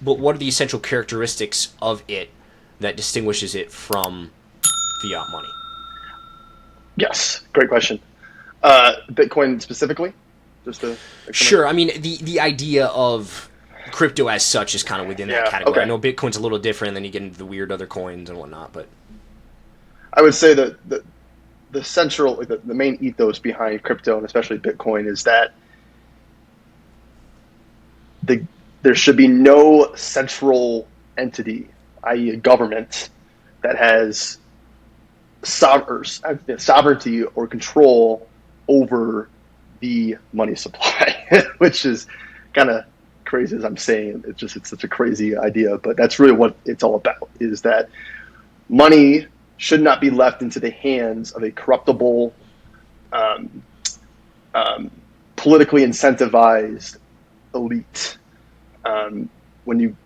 but what are the essential characteristics of it that distinguishes it from fiat money? Yes, great question. Bitcoin specifically, just to explain. Sure. I mean, the idea of crypto as such is kind of within that Yeah. category. I Okay. know Bitcoin's a little different, and then you get into the weird other coins and whatnot. But I would say that the central, like the main ethos behind crypto and especially Bitcoin is that the there should be no central entity, i.e., a government, that has sovereignty or control over the money supply, which is kind of crazy as I'm saying. It's such a crazy idea, but that's really what it's all about. Is that money should not be left into the hands of a corruptible, um, um, politically incentivized elite. When you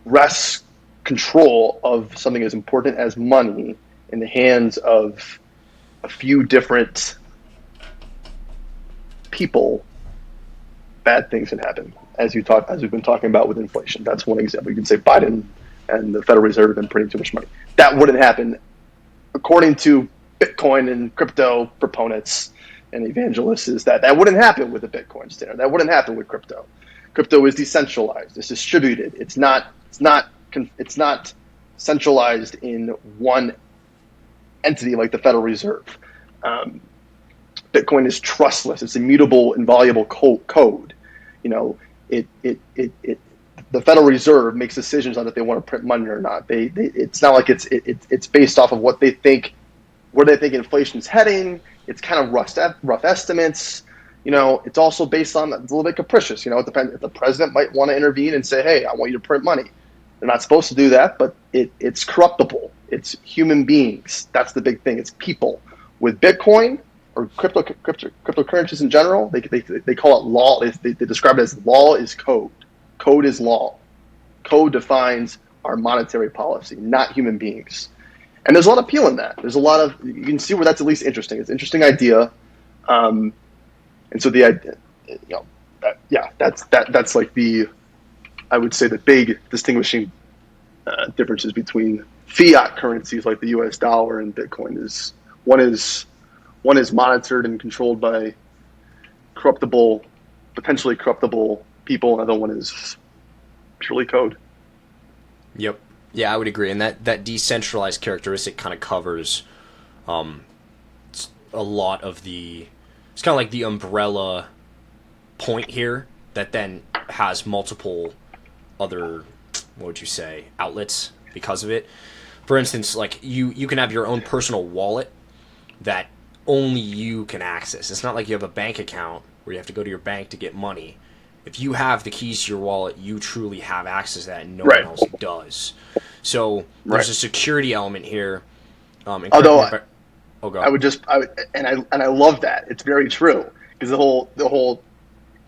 rest control of something as important as money in the hands of a few different people, bad things can happen. As we've been talking about with inflation, that's one example. You can say Biden and the Federal Reserve have been printing too much money. That wouldn't happen according to Bitcoin and crypto proponents and evangelists. Is that wouldn't happen with the Bitcoin standard? That wouldn't happen with crypto. Crypto is decentralized. It's distributed. It's not centralized in one entity like the Federal Reserve. Um, Bitcoin is trustless. It's immutable, inviolable code. You know, it the Federal Reserve makes decisions on if they want to print money or not. It's not like it's based off of what they think, where they think inflation's heading. It's kind of rough estimates. You know, it's also based on it's a little bit capricious. You know, it depends if the president might want to intervene and say, "Hey, I want you to print money." They're not supposed to do that, but it's corruptible. It's human beings. That's the big thing. It's people. With Bitcoin or cryptocurrencies in general, they call it law. They describe it as law is code. Code is law. Code defines our monetary policy, not human beings. And there's a lot of appeal in that. There's a lot of you can see where that's at least interesting. It's an interesting idea, and so the idea, that's like the I would say the big distinguishing differences between fiat currencies like the U.S. dollar and Bitcoin is one is one is monitored and controlled by corruptible, potentially corruptible people. Another one is purely code. yep, yeah, I would agree. And that decentralized characteristic kind of covers um, a lot of the. It's kind of like the umbrella point here that then has multiple other, what would you say, outlets because of it. For instance, like you can have your own personal wallet that only you can access. It's not like you have a bank account where you have to go to your bank to get money. If you have the keys to your wallet, you truly have access to that, and no one Right. else does. So Right. there's a security element here. And correct me Although if I. Oh, I go. would just I love that. It's very true because the whole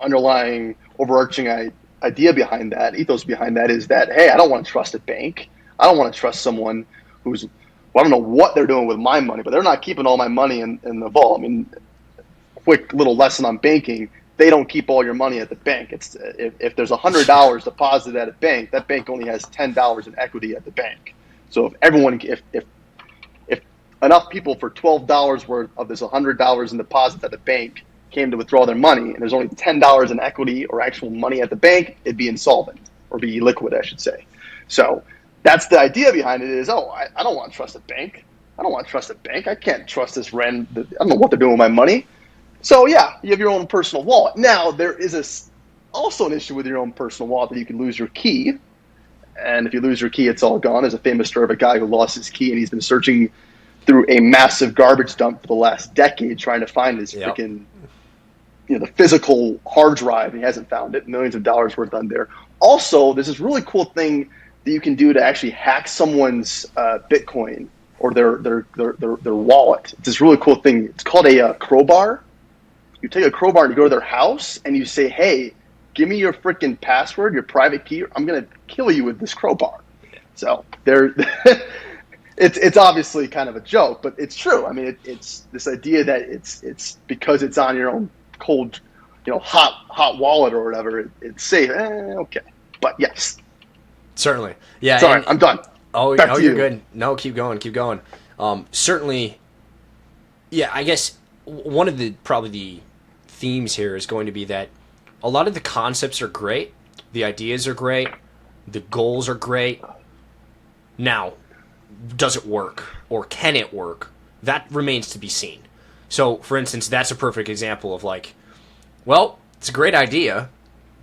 underlying overarching idea behind that, ethos behind that, is that hey, I don't want to trust a bank. I don't want to trust someone who's well, I don't know what they're doing with my money, but they're not keeping all my money in the vault. I mean, quick little lesson on banking: they don't keep all your money at the bank. It's if there's $100 deposited at a bank, that bank only has $10 in equity at the bank. So if enough people for $12 worth of this $100 in deposits at the bank came to withdraw their money, and there's only $10 in equity or actual money at the bank, it'd be insolvent or be liquid, I should say. So that's the idea behind it. Is I don't want to trust a bank. I don't want to trust a bank. I can't trust this random. I don't know what they're doing with my money. So yeah, you have your own personal wallet. Now there is also an issue with your own personal wallet that you can lose your key, and if you lose your key, it's all gone. There's a famous story of a guy who lost his key, and he's been searching through a massive garbage dump for the last decade trying to find his Yep. freaking the physical hard drive. He hasn't found it. Millions of dollars worth on there. Also, there's this really cool thing that you can do to actually hack someone's Bitcoin or their wallet. It's this really cool thing. It's called a crowbar. You take a crowbar and you go to their house and you say, "Hey, give me your freaking password, your private key. I'm gonna kill you with this crowbar." So there, it's obviously kind of a joke, but it's true. I mean, it's this idea that it's because it's on your own cold, hot wallet or whatever. It's safe. Okay, but yes. Certainly. Yeah. Sorry, I'm done. Back Oh, to you're you. good. No, keep going, keep going. Certainly. Yeah, I guess one of the probably the themes here is going to be that a lot of the concepts are great, the ideas are great, the goals are great. Now, does it work or can it work? That remains to be seen. So, for instance, that's a perfect example of like, well, it's a great idea,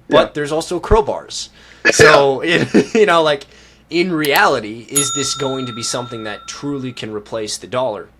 Yeah. but there's also crowbars. Yeah. So, like in reality, is this going to be something that truly can replace the dollar?